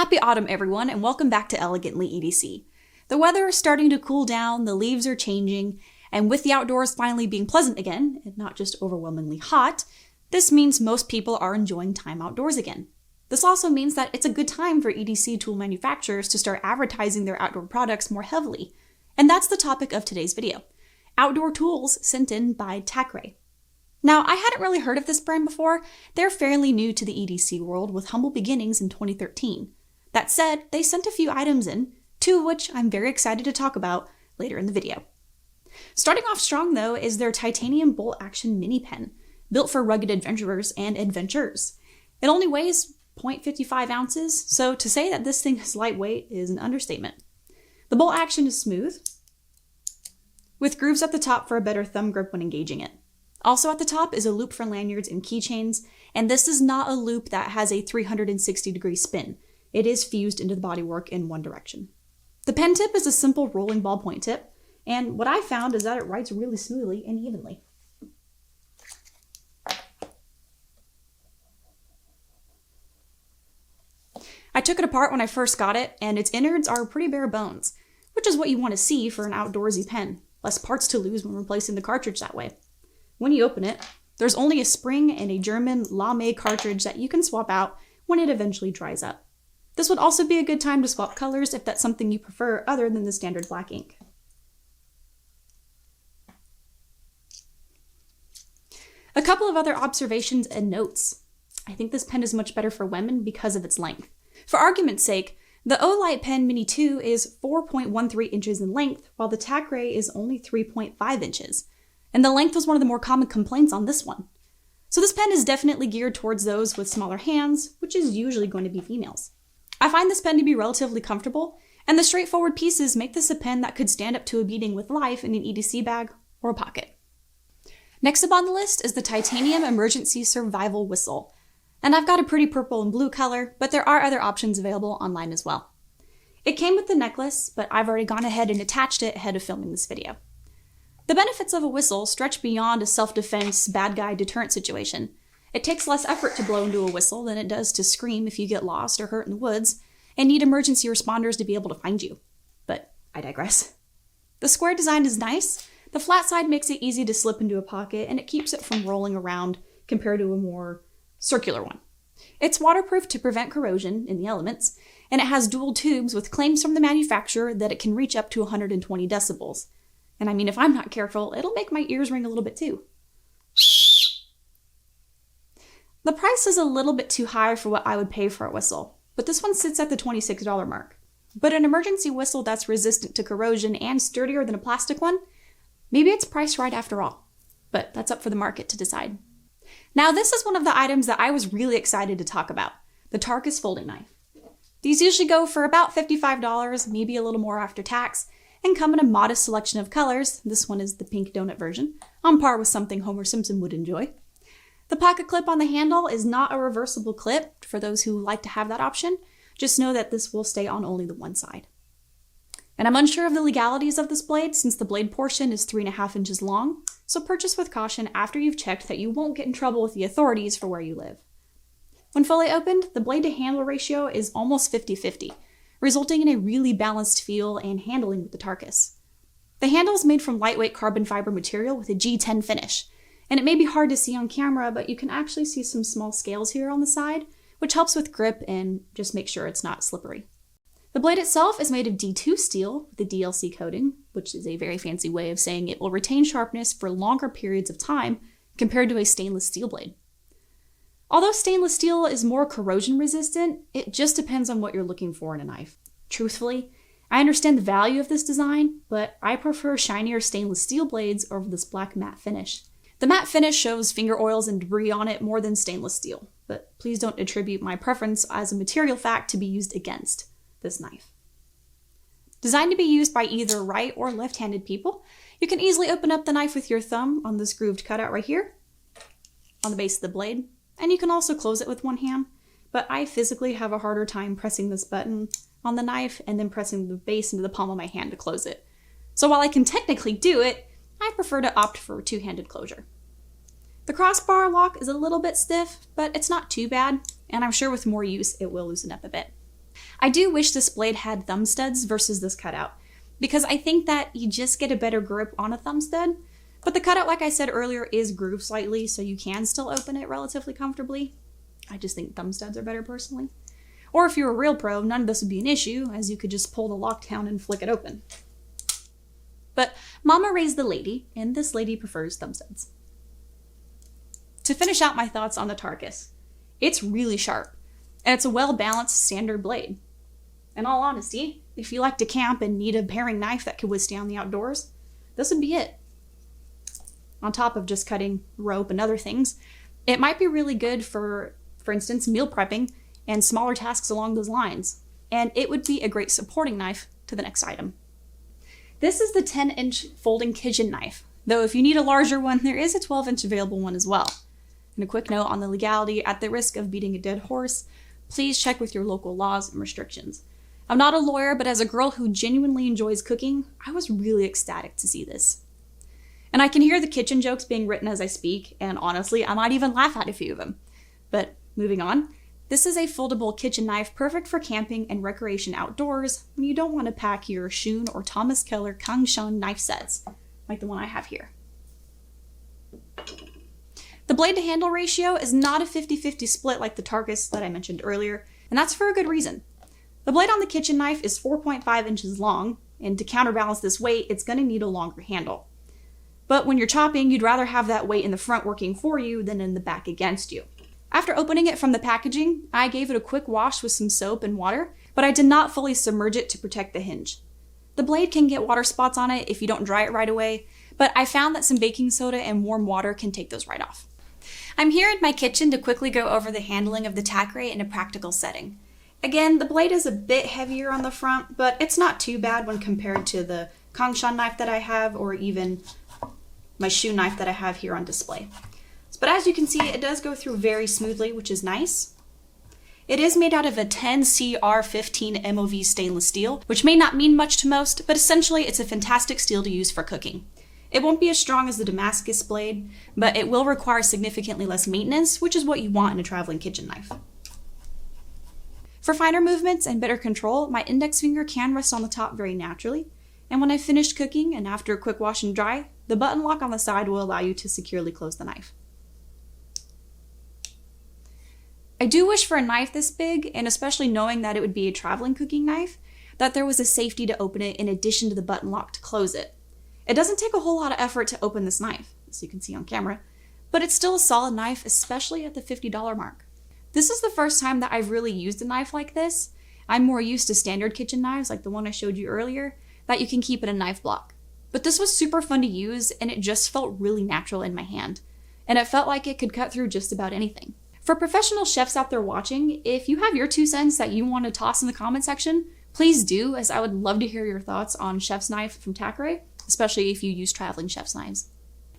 Happy autumn, everyone, and welcome back to Elegantly EDC. The weather is starting to cool down, the leaves are changing, and with the outdoors finally being pleasant again, and not just overwhelmingly hot, this means most people are enjoying time outdoors again. This also means that it's a good time for EDC tool manufacturers to start advertising their outdoor products more heavily. And that's the topic of today's video. Outdoor tools sent in by Tacray. Now, I hadn't really heard of this brand before. They're fairly new to the EDC world with humble beginnings in 2013. That said, they sent a few items in, two of which I'm very excited to talk about later in the video. Starting off strong, though, is their titanium bolt action mini pen, built for rugged adventurers and adventures. It only weighs 0.55 ounces, so to say that this thing is lightweight is an understatement. The bolt action is smooth, with grooves at the top for a better thumb grip when engaging it. Also at the top is a loop for lanyards and keychains, and this is not a loop that has a 360-degree spin. It is fused into the bodywork in one direction. The pen tip is a simple rolling ballpoint tip, and what I found is that it writes really smoothly and evenly. I took it apart when I first got it, and its innards are pretty bare bones, which is what you want to see for an outdoorsy pen. Less parts to lose when replacing the cartridge that way. When you open it, there's only a spring and a German Lame cartridge that you can swap out when it eventually dries up. This would also be a good time to swap colors if that's something you prefer other than the standard black ink. A couple of other observations and notes. I think this pen is much better for women because of its length. For argument's sake, the Olight Pen Mini 2 is 4.13 inches in length, while the Tacray is only 3.5 inches. And the length was one of the more common complaints on this one. So this pen is definitely geared towards those with smaller hands, which is usually going to be females. I find this pen to be relatively comfortable, and the straightforward pieces make this a pen that could stand up to a beating with life in an EDC bag or a pocket. Next up on the list is the Titanium Emergency Survival Whistle. And I've got a pretty purple and blue color, but there are other options available online as well. It came with the necklace, but I've already gone ahead and attached it ahead of filming this video. The benefits of a whistle stretch beyond a self-defense, bad guy deterrent situation. It takes less effort to blow into a whistle than it does to scream if you get lost or hurt in the woods and need emergency responders to be able to find you. But I digress. The square design is nice. The flat side makes it easy to slip into a pocket, and it keeps it from rolling around compared to a more circular one. It's waterproof to prevent corrosion in the elements, and it has dual tubes with claims from the manufacturer that it can reach up to 120 decibels. And I mean, if I'm not careful, it'll make my ears ring a little bit too. The price is a little bit too high for what I would pay for a whistle, but this one sits at the $26 mark. But an emergency whistle that's resistant to corrosion and sturdier than a plastic one, maybe it's priced right after all. But that's up for the market to decide. Now, this is one of the items that I was really excited to talk about, the Tarcus folding knife. These usually go for about $55, maybe a little more after tax, and come in a modest selection of colors. This one is the pink donut version, on par with something Homer Simpson would enjoy. The pocket clip on the handle is not a reversible clip for those who like to have that option. Just know that this will stay on only the one side. And I'm unsure of the legalities of this blade since the blade portion is 3.5 inches long, so purchase with caution after you've checked that you won't get in trouble with the authorities for where you live. When fully opened, the blade to handle ratio is almost 50-50, resulting in a really balanced feel and handling with the Tarcus. The handle is made from lightweight carbon fiber material with a G10 finish, and it may be hard to see on camera, but you can actually see some small scales here on the side, which helps with grip and just make sure it's not slippery. The blade itself is made of D2 steel with a DLC coating, which is a very fancy way of saying it will retain sharpness for longer periods of time compared to a stainless steel blade. Although stainless steel is more corrosion resistant, it just depends on what you're looking for in a knife. Truthfully, I understand the value of this design, but I prefer shinier stainless steel blades over this black matte finish. The matte finish shows finger oils and debris on it more than stainless steel, but please don't attribute my preference as a material fact to be used against this knife. Designed to be used by either right or left-handed people, you can easily open up the knife with your thumb on this grooved cutout right here on the base of the blade, and you can also close it with one hand, but I physically have a harder time pressing this button on the knife and then pressing the base into the palm of my hand to close it. So while I can technically do it, I prefer to opt for two-handed closure. The crossbar lock is a little bit stiff, but it's not too bad, and I'm sure with more use it will loosen up a bit. I do wish this blade had thumb studs versus this cutout, because I think that you just get a better grip on a thumb stud, but the cutout, like I said earlier, is grooved slightly, so you can still open it relatively comfortably. I just think thumb studs are better personally. Or if you're a real pro, none of this would be an issue, as you could just pull the lock down and flick it open. But Mama raised the lady, and this lady prefers thumb studs. To finish out my thoughts on the Tarcus, it's really sharp, and it's a well-balanced standard blade. In all honesty, if you like to camp and need a paring knife that could withstand the outdoors, this would be it. On top of just cutting rope and other things, it might be really good for instance, meal prepping and smaller tasks along those lines, and it would be a great supporting knife to the next item. This is the 10-inch folding kitchen knife, though if you need a larger one, there is a 12-inch available one as well. And a quick note on the legality: at the risk of beating a dead horse, please check with your local laws and restrictions. I'm not a lawyer, but as a girl who genuinely enjoys cooking, I was really ecstatic to see this. And I can hear the kitchen jokes being written as I speak, and honestly, I might even laugh at a few of them. But moving on, this is a foldable kitchen knife perfect for camping and recreation outdoors when you don't want to pack your Shun or Thomas Keller Kangshan knife sets, like the one I have here. The blade to handle ratio is not a 50-50 split like the Tarcus that I mentioned earlier, and that's for a good reason. The blade on the kitchen knife is 4.5 inches long, and to counterbalance this weight, it's going to need a longer handle. But when you're chopping, you'd rather have that weight in the front working for you than in the back against you. After opening it from the packaging, I gave it a quick wash with some soap and water, but I did not fully submerge it to protect the hinge. The blade can get water spots on it if you don't dry it right away, but I found that some baking soda and warm water can take those right off. I'm here in my kitchen to quickly go over the handling of the Tacray in a practical setting. Again, the blade is a bit heavier on the front, but it's not too bad when compared to the Kangshan knife that I have, or even my shoe knife that I have here on display. But as you can see, it does go through very smoothly, which is nice. It is made out of a 10CR15 MOV stainless steel, which may not mean much to most, but essentially it's a fantastic steel to use for cooking. It won't be as strong as the Damascus blade, but it will require significantly less maintenance, which is what you want in a traveling kitchen knife. For finer movements and better control, my index finger can rest on the top very naturally, and when I've finished cooking and after a quick wash and dry, the button lock on the side will allow you to securely close the knife. I do wish for a knife this big, and especially knowing that it would be a traveling cooking knife, that there was a safety to open it in addition to the button lock to close it. It doesn't take a whole lot of effort to open this knife, as you can see on camera, but it's still a solid knife, especially at the $50 mark. This is the first time that I've really used a knife like this. I'm more used to standard kitchen knives, like the one I showed you earlier, that you can keep in a knife block. But this was super fun to use, and it just felt really natural in my hand, and it felt like it could cut through just about anything. For professional chefs out there watching, if you have your 2 cents that you want to toss in the comment section, please do, as I would love to hear your thoughts on chef's knife from Tacray, especially if you use traveling chef's knives.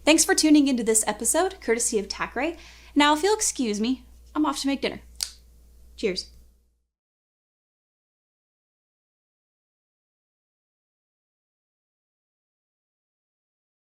Thanks for tuning into this episode, courtesy of Tacray. Now, if you'll excuse me, I'm off to make dinner. Cheers.